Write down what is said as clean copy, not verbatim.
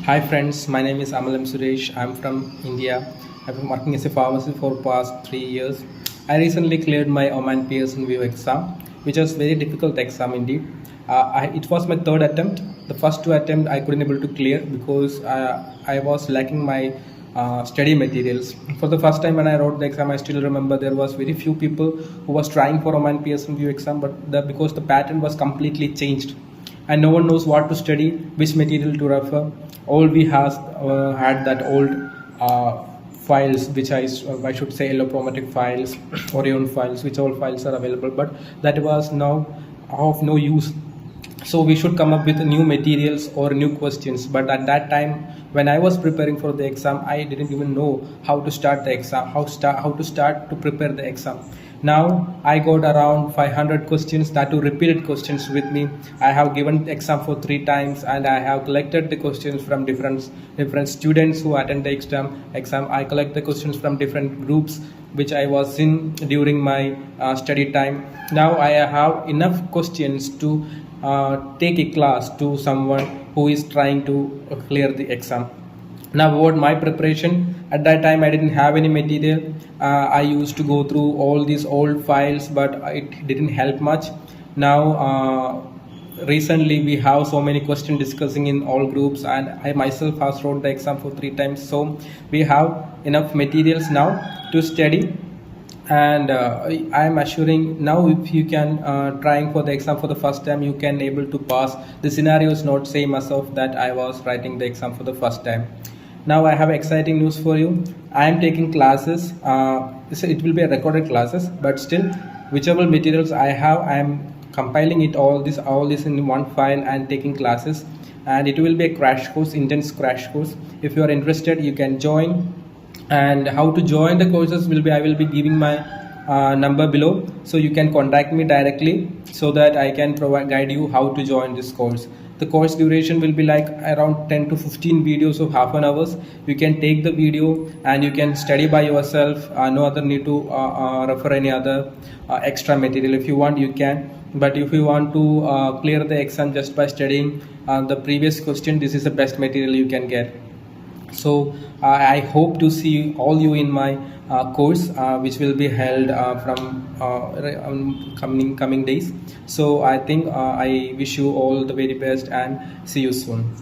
Hi friends, my name is Amal and Suresh. I'm from India. I've been working as a pharmacist for past 3 years. I recently cleared my Oman Pearson View exam, which was very difficult exam indeed. It was my third attempt. The first two attempts I couldn't able to clear because I was lacking my study materials. For the first time when I wrote the exam, I still remember there was very few people who was trying for Oman Pearson View exam, but because the pattern was completely changed and no one knows what to study, which material to refer. All we has had that old files, which I should say allochromatic files, Orion files, which all files are available, but that was now of no use. So we should come up with new materials or new questions. But at that time, when I was preparing for the exam, I didn't even know how to start the exam, how to start to prepare the exam. Now I got around 500 questions, that to repeated questions with me. I have given the exam for 3 times, and I have collected the questions from different students who attend the exam. I collect the questions from different groups which I was in during my study time. Now I have enough questions to take a class to someone who is trying to clear the exam. Now about my preparation, at that time I didn't have any material. I used to go through all these old files, but it didn't help much. Now recently we have so many questions discussing in all groups, and I myself has wrote the exam for 3 times, so we have enough materials now to study. And I am assuring now, if you can trying for the exam for the first time, you can able to pass. The scenario is not same as of that I was writing the exam for the first time. Now I have exciting news for you. I am taking classes. So it will be a recorded classes, but still whichever materials I have, I am compiling it all this in one file and taking classes. And it will be a crash course, intense crash course. If you are interested, you can join. And how to join the courses will be, I will be giving my number below, so you can contact me directly so that I can guide you how to join this course. The course duration will be like around 10 to 15 videos of half an hour. You can take the video and you can study by yourself. No other need to refer any other extra material. If you want, you can, but if you want to clear the exam just by studying the previous question, this is the best material you can get. So I hope to see all you in my course, which will be held from coming days. So I think I wish you all the very best and see you soon.